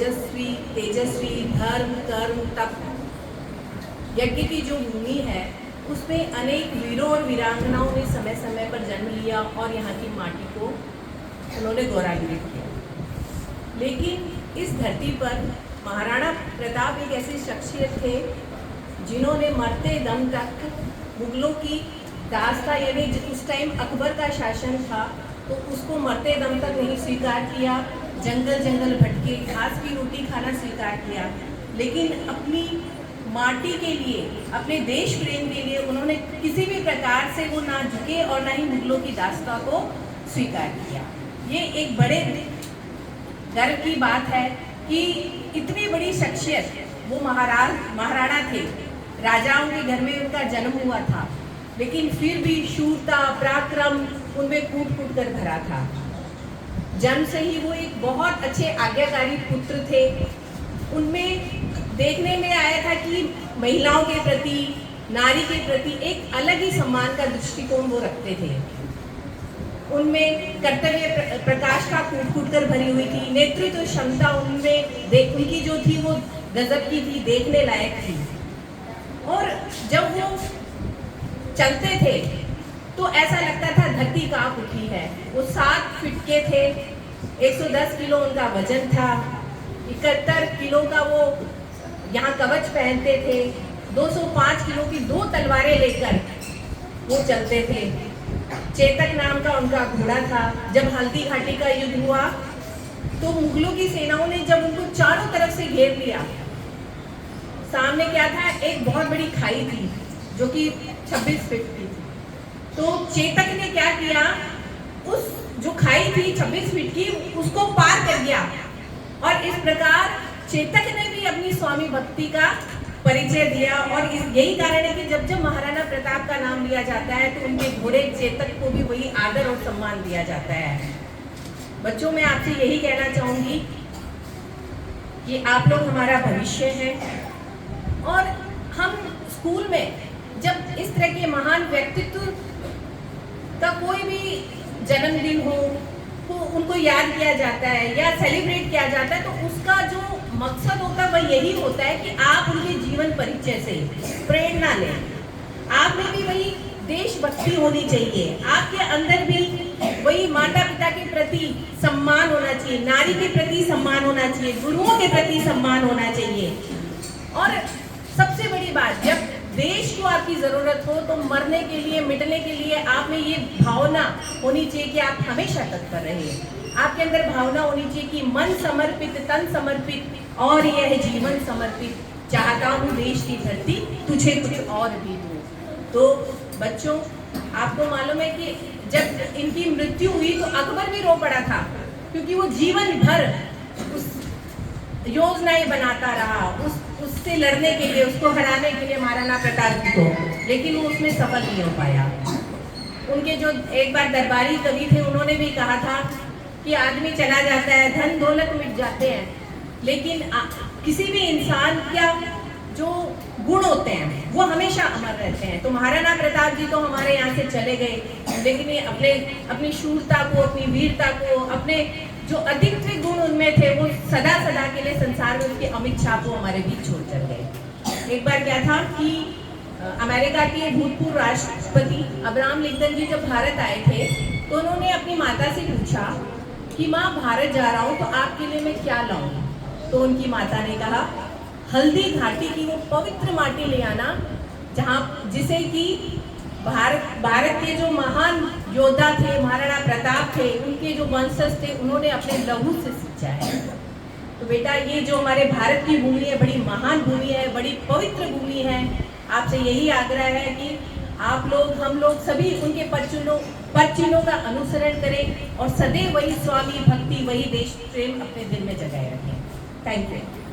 ओजस्वी, तेजस्वी, धर्म, कर्म, तप, यज्ञ की जो भूमि है उसमें अनेक वीरों और वीरांगनाओं ने समय समय पर जन्म लिया और यहाँ की माटी को उन्होंने गौरवान्वित किया। लेकिन इस धरती पर महाराणा प्रताप एक ऐसी शख्सियत थे जिन्होंने मरते दम तक मुगलों की दास्ता, यानी उस टाइम अकबर का शासन था, तो उसको मरते दम तक नहीं स्वीकार किया। जंगल जंगल भटके, घास की रोटी खाना स्वीकार किया, लेकिन अपनी माटी के लिए, अपने देश प्रेम के लिए उन्होंने किसी भी प्रकार से वो ना झुके और ना ही मुगलों की दास्ता को स्वीकार किया। ये एक बड़े गर्व की बात है कि इतनी बड़ी शख्सियत, वो महाराणा थे, राजाओं के घर में उनका जन्म हुआ था, लेकिन फिर भी शूरता, पराक्रम उनमें कूट कूट कर भरा था। जन्म से ही वो एक बहुत अच्छे आज्ञाकारी पुत्र थे। उनमें देखने में आया था कि महिलाओं के प्रति, नारी के प्रति एक अलग ही सम्मान का दृष्टिकोण वो रखते थे। उनमें कर्तव्य प्रकाश का कूट कूट कर भरी हुई थी। नेतृत्व क्षमता उनमें उनकी जो थी वो गजब की थी, देखने लायक थी। और जब वो चलते थे तो ऐसा लगता था धरती कांप उठी है। वो 7 फीट के थे, 110 किलो उनका वजन था, 71 किलो का वो यहाँ कवच पहनते थे, 205 किलो की 2 तलवारें लेकर वो चलते थे। चेतक नाम का उनका घोड़ा था। जब हल्दी घाटी का युद्ध हुआ तो मुगलों की सेनाओं ने जब उनको चारों तरफ से घेर लिया, सामने क्या था, एक बहुत बड़ी खाई थी जो कि 26 फीट की थी। तो चेतक ने क्या किया, उस जो खाई थी 26 फीट की, उसको पार कर गया। और इस प्रकार चेतक ने भी अपनी स्वामी भक्ति का परिचय दिया। और यही कारण है कि जब जब महाराणा प्रताप का नाम लिया जाता है तो उनके घोड़े चेतक को भी वही आदर और सम्मान दिया जाता है। बच्चों, मैं आपसे यही कहना चाहूंगी कि आप लोग हमारा भविष्य हैं, और हम स्कूल में जब इस तरह के महान व्यक्तित्व का कोई भी जन्मदिन हो तो उनको याद किया जाता है या सेलिब्रेट किया जाता है, तो उसका जो मकसद होता है वह यही होता है कि आप उनके जीवन परिचय से प्रेरणा लें। आप में भी वही देशभक्ति होनी चाहिए, आपके अंदर भी वही माता पिता के प्रति सम्मान होना चाहिए, नारी के प्रति सम्मान होना चाहिए, गुरुओं के प्रति सम्मान होना चाहिए। और सबसे बड़ी बात, जब देश को आपकी जरूरत हो तो मरने के लिए, मिटने के लिए आप में ये भावना होनी चाहिए कि आप हमेशा तत्पर रहे। आपके अंदर भावना होनी चाहिए कि मन समर्पित, तन समर्पित और यह जीवन समर्पित, चाहता हूँ देश की धरती तुझे कुछ और भी दूँ। तो बच्चों, आपको मालूम है कि जब इनकी मृत्यु हुई तो अकबर भी रो पड़ा था, क्योंकि वो जीवन भर उस योजनाएं बनाता रहा, उससे लड़ने के लिए, उसको हराने के लिए महाराणा प्रताप जी को, लेकिन वो उसमें सफल नहीं हो पाया। उनके जो एक बार दरबारी कवि थे, उन्होंने भी कहा था कि आदमी चला जाता है, धन दौलत मिट जाते हैं, लेकिन किसी भी इंसान का जो गुण होते हैं वो हमेशा अमर रहते हैं। तो महाराणा प्रताप जी तो हमारे यहाँ से चले गए, लेकिन ये अपनी शूरता को, अपनी वीरता को, अपने जो अधिकतर गुण उनमें थे वो सदा सदा के लिए संसार में उनकी अमित छाप को हमारे बीच छोड़ कर गए। एक बार क्या था कि अमेरिका के भूतपूर्व राष्ट्रपति अब्राहम लिंकन जी जब भारत आए थे तो उन्होंने अपनी माता से पूछा कि माँ, भारत जा रहा हूँ तो आपके लिए मैं क्या लाऊं? तो उनकी माता ने कहा, हल्दी घाटी की वो पवित्र माटी ले आना जिसे कि भारत के जो महान योद्धा थे, महाराणा प्रताप थे, उनके जो वंशज थे, उन्होंने अपने लहू से सींचा है। तो बेटा, ये जो हमारे भारत की भूमि है, बड़ी महान भूमि है, बड़ी पवित्र भूमि है। आपसे यही आग्रह है कि आप लोग, हम लोग सभी उनके पद चिन्हों का अनुसरण करें और सदैव वही स्वामी भक्ति, वही देश प्रेम अपने दिल में जगाए रखें। Thank you.